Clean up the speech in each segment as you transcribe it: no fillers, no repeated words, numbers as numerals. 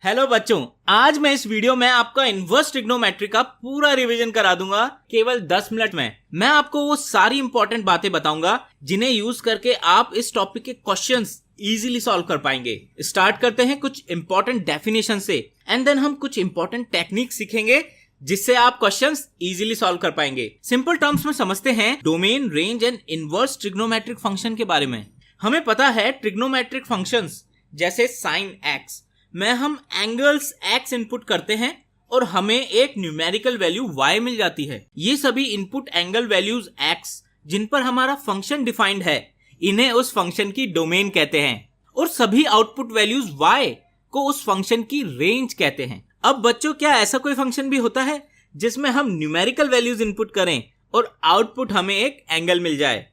Hello बच्चों, आज मैं इस वीडियो में आपका इनवर्स ट्रिग्नोमेट्री का पूरा रिवीजन करा दूंगा केवल 10 मिनट में। मैं आपको वो सारी इंपॉर्टेंट बातें बताऊंगा जिन्हें यूज करके आप इस टॉपिक के क्वेश्चंस इजीली सॉल्व कर पाएंगे। स्टार्ट करते हैं कुछ इंपॉर्टेंट डेफिनेशन से एंड देन हम कुछ इंपॉर्टेंट टेक्निक सीखेंगे जिससे आप क्वेश्चंस इजीली सॉल्व कर पाएंगे। सिंपल टर्म्स में समझते हैं domain, range and inverse trigonometric function के बारे में। हमें पता है ट्रिग्नोमेट्रिक फंक्शंस जैसे साइन एक्स में हम एंगल्स x इनपुट करते हैं और हमें एक न्यूमेरिकल वैल्यू y मिल जाती है। ये सभी इनपुट एंगल वैल्यूज x जिन पर हमारा फंक्शन डिफाइंड है, इन्हें उस फंक्शन की डोमेन कहते हैं और सभी आउटपुट वैल्यूज y को उस फंक्शन की रेंज कहते हैं। अब बच्चों, क्या ऐसा कोई फंक्शन भी होता है जिसमें हम न्यूमेरिकल वैल्यूज इनपुट करें और आउटपुट हमें एक एंगल मिल जाए?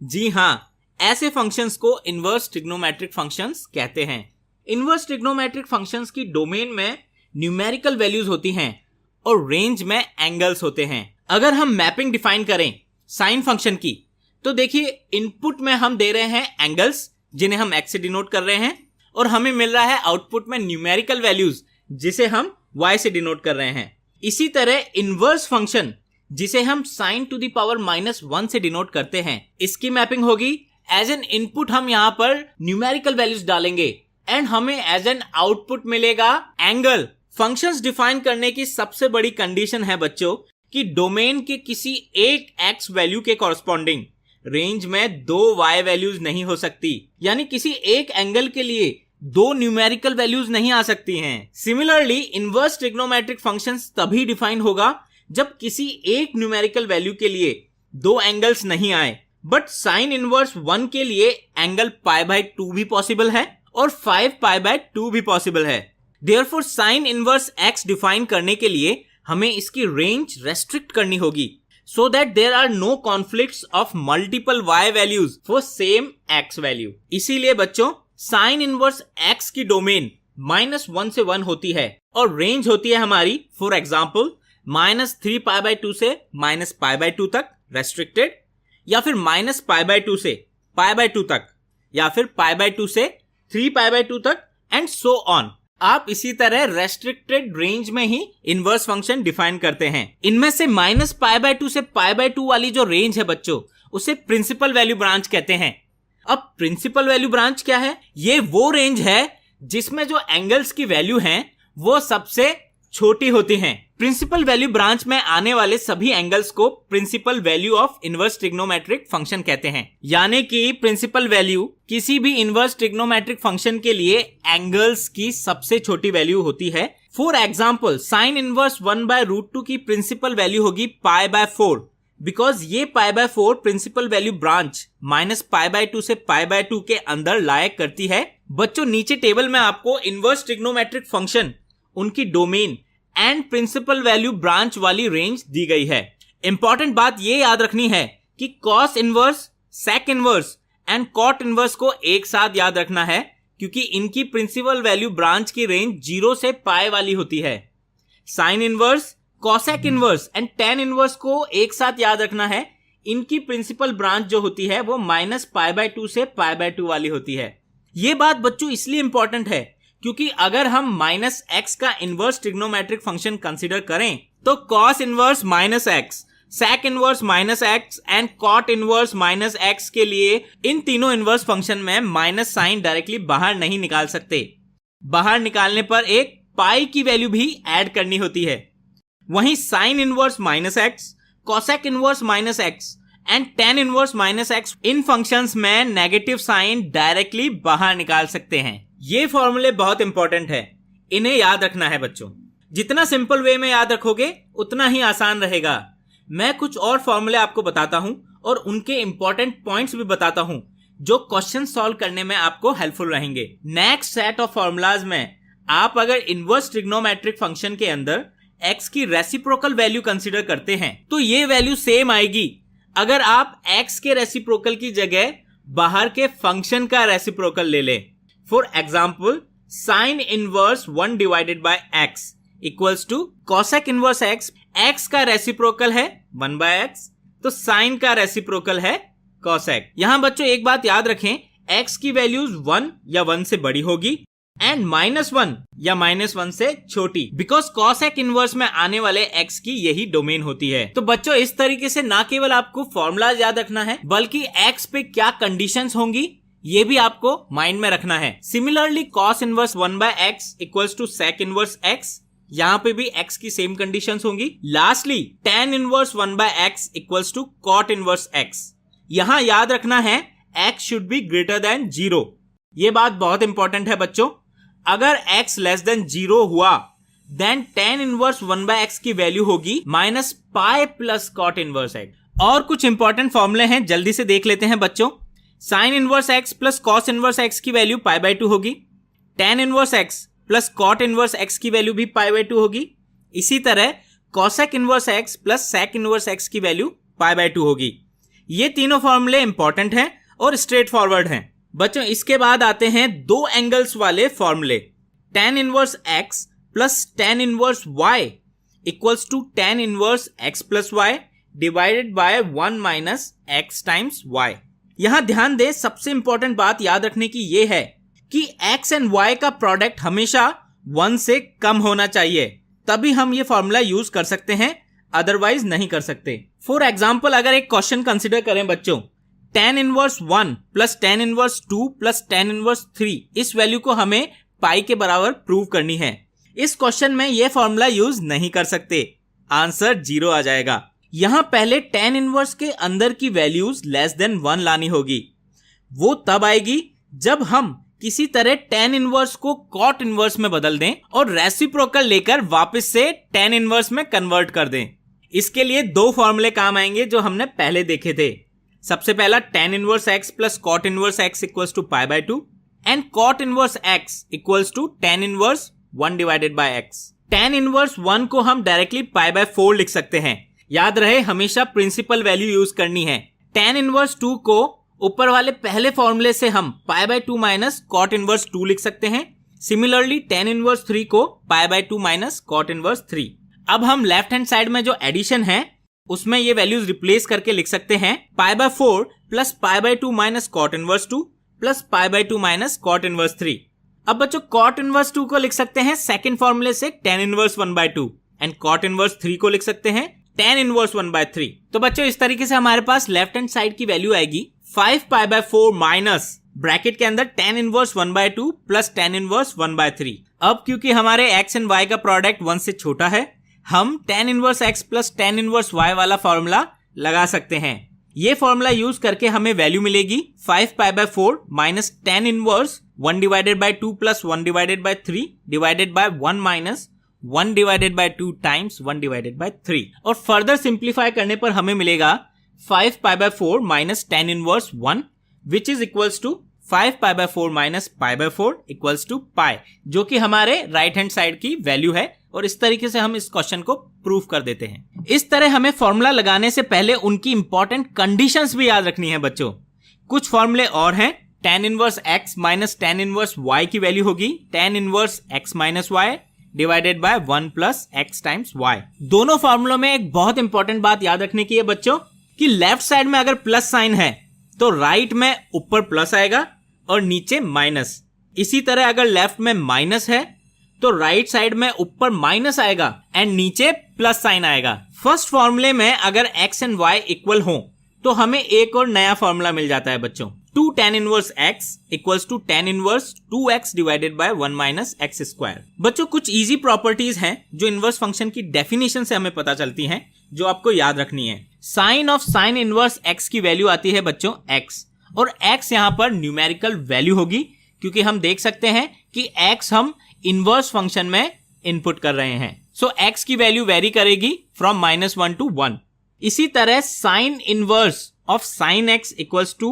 जी हाँ, ऐसे फंक्शंस को इनवर्स ट्रिग्नोमेट्रिक फंक्शंस कहते हैं। इनवर्स ट्रिग्नोमेट्रिक फंक्शंस की डोमेन में न्यूमेरिकल वैल्यूज होती हैं और रेंज में एंगल्स होते हैं। अगर हम मैपिंग डिफाइन करें साइन फंक्शन की, तो देखिए इनपुट में हम दे रहे हैं एंगल्स जिन्हें हम x से डिनोट कर रहे हैं और हमें मिल रहा है आउटपुट में न्यूमेरिकल वैल्यूज जिसे हम y से डिनोट कर रहे हैं। इसी तरह इनवर्स फंक्शन जिसे हम साइन टू द पावर -1 से डिनोट करते हैं, इसकी मैपिंग होगी एज एन इनपुट हम यहां पर न्यूमेरिकल वैल्यूज डालेंगे एंड हमें एज एन आउटपुट मिलेगा एंगल। फंक्शंस डिफाइन करने की सबसे बड़ी कंडीशन है बच्चों कि डोमेन के किसी एक x वैल्यू के कॉरस्पॉन्डिंग रेंज में दो y वैल्यूज नहीं हो सकती, यानी किसी एक एंगल के लिए दो न्यूमेरिकल वैल्यूज नहीं आ सकती हैं। सिमिलरली इनवर्स ट्रिग्नोमेट्रिक फंक्शंस तभी डिफाइन होगा जब किसी एक न्यूमेरिकल वैल्यू के लिए दो एंगल्स नहीं आए, बट साइन इनवर्स 1 के लिए एंगल π/2 भी पॉसिबल है और 5π/2 भी पॉसिबल है। Therefore sine inverse x define करने के लिए हमें इसकी रेंज रेस्ट्रिक्ट करनी होगी so that there are no conflicts of multiple y values for same x value. इसीलिए बच्चों, साइन इनवर्स x की डोमेन -1 से 1 होती है और रेंज होती है हमारी फॉर एग्जाम्पल -3π/2 से -π/2 तक रेस्ट्रिक्टेड, या फिर -π/2 से π/2 तक, या फिर π/2 से 3π/2 तक एंड सो ऑन। आप इसी तरह रेस्ट्रिक्टेड रेंज में ही इनवर्स फंक्शन डिफाइन करते हैं। इनमें से -π/2 से π/2 वाली जो रेंज है बच्चों, उसे प्रिंसिपल वैल्यू ब्रांच कहते हैं। अब प्रिंसिपल वैल्यू ब्रांच क्या है? ये वो रेंज है जिसमें जो एंगल्स की वैल्यू हैं वो सबसे छोटी होती हैं। प्रिंसिपल वैल्यू ब्रांच में आने वाले सभी एंगल्स को principal value of inverse trigonometric function कहते हैं, यानी कि प्रिंसिपल वैल्यू किसी भी इनवर्स ट्रिग्नोमेट्रिक फंक्शन के लिए एंगल्स की सबसे छोटी वैल्यू होती है। फॉर एग्जांपल साइन इनवर्स 1/√2 की प्रिंसिपल वैल्यू होगी π/4, बिकॉज ये π/4 प्रिंसिपल वैल्यू ब्रांच -π/2 से π/2 के अंदर लाया करती है। बच्चों, नीचे टेबल में आपको इनवर्स ट्रिग्नोमेट्रिक फंक्शन, उनकी domain and principal value branch वाली रेंज दी गई है। इंपॉर्टेंट बात ये याद रखनी है कि cos inverse, sec inverse and cot inverse को एक साथ याद रखना है क्योंकि इनकी प्रिंसिपल वैल्यू ब्रांच की रेंज 0 से π वाली होती है। Sine inverse, cosec inverse and tan inverse को एक साथ याद रखना है। इनकी प्रिंसिपल ब्रांच जो होती है वो -π/2 से π/2 वाली होती है। ये बात बच्चों इसलिए इंपॉर्टेंट है क्योंकि अगर हम -x का इनवर्स ट्रिग्नोमेट्रिक फंक्शन कंसीडर करें तो cos inverse -x, sec inverse -x and cot inverse -x के लिए इन तीनों इनवर्स फंक्शन में माइनस साइन डायरेक्टली बाहर नहीं निकाल सकते। बाहर निकालने पर एक पाई की वैल्यू भी ऐड करनी होती है। वहीं sign inverse -x, cosec inverse -x and tan inverse -x in functions में नेगेटिव साइन डायरेक्टली बाहर निकाल सकते हैं। ये फॉर्मूले बहुत इंपॉर्टेंट है, इन्हें याद रखना है बच्चों। जितना सिंपल वे में याद रखोगे उतना ही आसान रहेगा। मैं कुछ और फॉर्मूले आपको बताता हूं और उनके इंपॉर्टेंट पॉइंट्स भी बताता हूं जो क्वेश्चन सॉल्व करने में आपको हेल्पफुल रहेंगे। नेक्स्ट सेट ऑफ फॉर्मूलाज में आप अगर इनवर्स ट्रिग्नोमेट्रिक फंक्शन के अंदर x की रेसिप्रोकल वैल्यू कंसीडर करते हैं तो ये वैल्यू सेम आएगी अगर आप x के रेसिप्रोकल की जगह बाहर के फंक्शन का रेसिप्रोकल ले लें। For example sine inverse 1/x equals to cosec inverse x का रेसिप्रोकल है 1/x, तो साइन का रेसिप्रोकल है कॉसेक। यहां बच्चों एक बात याद रखें, x की वैल्यूज 1 या 1 से बड़ी होगी एंड -1 या -1 से छोटी, बिकॉज कॉसेक इनवर्स में आने वाले x की यही डोमेन होती है। तो बच्चों इस तरीके से ना केवल आपको फॉर्मूला याद रखना है, बल्कि x पे क्या कंडीशंस होंगी ये भी आपको माइंड में रखना है। Similarly cos inverse 1/x equals to sec inverse x, यहाँ पे भी x की सेम कंडीशंस होंगी। Lastly tan inverse 1/x equals to cot inverse x, यहाँ याद रखना है x should be greater than 0। ये बात बहुत इंपॉर्टेंट है बच्चों, अगर x लेस देन 0 हुआ देन tan इनवर्स 1/x की वैल्यू होगी -π प्लस cot इनवर्स x। और कुछ इंपॉर्टेंट फॉर्मूले हैं, जल्दी से देख लेते हैं बच्चों। sin inverse x plus cos inverse x की वैल्यू π/2 होगी, tan inverse x plus cot inverse x की वैल्यू भी π/2 होगी। इसी तरह cosec inverse x plus sec inverse x की वैल्यू π/2 होगी। ये तीनों फॉर्मूले इंपॉर्टेंट हैं और स्ट्रेट फॉरवर्ड हैं। बच्चों इसके बाद आते हैं दो एंगल्स वाले फॉर्मूले। tan inverse x plus tan inverse y equals to tan inverse x plus y divided by 1 minus x times y। यहां ध्यान दें, सबसे इंपॉर्टेंट बात याद रखने की ये है कि x एंड y का प्रोडक्ट हमेशा 1 से कम होना चाहिए, तभी हम ये फॉर्मूला यूज कर सकते हैं, अदरवाइज नहीं कर सकते। फॉर एग्जाम्पल अगर एक क्वेश्चन कंसिडर करें बच्चों, tan inverse 1 plus tan inverse 2 plus tan inverse 3, इस वैल्यू को हमें पाई के बराबर प्रूव करनी है। इस क्वेश्चन में ये फॉर्मूला यूज नहीं कर सकते, आंसर 0 आ जाएगा। यहां पहले tan इनवर्स के अंदर की वैल्यूज लेस देन 1 लानी होगी। वो तब आएगी जब हम किसी तरह tan इनवर्स को cot इनवर्स में बदल दें और रेसिप्रोकल लेकर वापस से tan इनवर्स में कन्वर्ट कर दें। इसके लिए दो फॉर्मूले काम आएंगे जो हमने पहले देखे थे। सबसे पहला tan inverse x plus cot inverse x equals to π/2 and cot inverse x equals to tan inverse 1 divided by x। tan inverse 1 को हम डायरेक्टली π/4 लिख सकते हैं। याद रहे हमेशा प्रिंसिपल वैल्यू यूज करनी है। tan इनवर्स 2 को ऊपर वाले पहले फॉर्मूले से हम π/2 माइनस cot इनवर्स 2 लिख सकते हैं। सिमिलरली tan इनवर्स 3 को π/2 माइनस cot इनवर्स 3। अब हम लेफ्ट हैंड साइड में जो एडिशन है उसमें ये वैल्यूज रिप्लेस करके लिख सकते हैं π/4 plus π/2 minus cot inverse 2 plus π/2 minus cot inverse 3। अब बच्चों cot इनवर्स 2 को लिख सकते हैं सेकंड फॉर्मूले से tan inverse 1/2 and cot inverse 3 को लिख सकते हैं tan इनवर्स 1/3। तो बच्चों इस तरीके से हमारे पास लेफ्ट हैंड साइड की वैल्यू आएगी 5π/4 माइनस ब्रैकेट के अंदर tan inverse 1/2 plus tan inverse 1/3। अब क्योंकि हमारे x एंड y का प्रोडक्ट 1 से छोटा है, हम tan inverse x plus tan inverse y वाला फॉर्मूला लगा सकते हैं। ये फॉर्मूला यूज करके हमें वैल्यू मिलेगी 5π/4 minus tan inverse 1 divided by 2 plus 1 divided by 3 divided by 1 minus 1 divided by 2 times 1 divided by 3। और फर्दर सिंप्लीफाई करने पर हमें मिलेगा 5π/4 minus tan inverse 1 which is equals to 5π/4 minus π/4 equals to pi, जो कि हमारे राइट हैंड साइड की value है। और इस तरीके से हम इस क्वेश्चन को प्रूव कर देते हैं। इस तरह हमें फॉर्मूला लगाने से पहले उनकी इंपॉर्टेंट कंडीशंस भी याद रखनी है बच्चों। कुछ फॉर्मूले और हैं। tan inverse x minus tan inverse y की वैल्यू होगी tan inverse x minus y divided by 1 plus x times y। दोनों फॉर्मूलों में एक बहुत इंपॉर्टेंट बात याद रखने की है बच्चों कि लेफ्ट साइड में अगर प्लस साइन है तो राइट में ऊपर प्लस आएगा और नीचे माइनस। इसी तरह अगर लेफ्ट में माइनस है तो राइट साइड में ऊपर माइनस आएगा एंड नीचे प्लस साइन आएगा। फर्स्ट फॉर्मूले में अगर x एंड y इक्वल हो तो हमें एक और नया फॉर्मूला मिल जाता है बच्चों, 2 tan inverse x equals to tan inverse 2x divided by 1 minus x square. बच्चों कुछ इजी प्रॉपर्टीज हैं जो इनवर्स फंक्शन की डेफिनेशन से हमें पता चलती हैं, जो आपको याद रखनी है। Sine of sine inverse x की वैल्यू आती है बच्चों x, और x यहाँ पर न्यूमेरिकल वैल्यू होगी क्योंकि हम देख सकते हैं कि x हम इनवर्स फंक्शन में इनपुट कर रहे हैं। सो x की वैल्यू वेरी करेगी फ्रॉम -1 to 1। इसी तरह sine inverse of sine x equals to,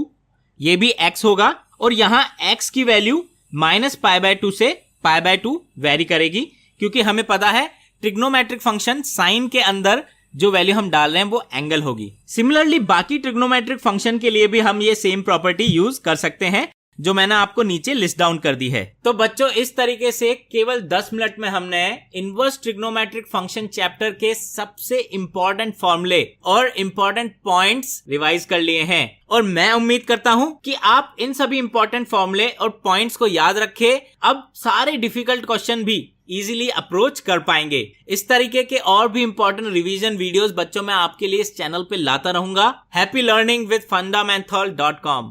ये भी x होगा और यहां x की वैल्यू -π/2 से π/2 वेरी करेगी क्योंकि हमें पता है ट्रिग्नोमेट्रिक फंक्शन साइन के अंदर जो वैल्यू हम डाल रहे हैं वो एंगल होगी। सिमिलरली बाकी ट्रिग्नोमेट्रिक फंक्शन के लिए भी हम ये सेम प्रॉपर्टी यूज कर सकते हैं जो मैंने आपको नीचे लिस्ट डाउन कर दी है। तो बच्चों इस तरीके से केवल 10 मिनट में हमने इनवर्स ट्रिग्नोमेट्रिक फंक्शन चैप्टर के सबसे इंपॉर्टेंट फॉर्मूले और इंपॉर्टेंट पॉइंट्स रिवाइज कर लिए हैं, और मैं उम्मीद करता हूं कि आप इन सभी इंपॉर्टेंट फॉर्मूले और पॉइंट्स को याद रखें। अब सारे डिफिकल्ट क्वेश्चन भी इजीली अप्रोच कर पाएंगे। इस तरीके के और भी इंपॉर्टेंट रिवीजन वीडियोस बच्चों मैं आपके लिए इस चैनल पे लाता रहूंगा। Happy learning with fundamental.com।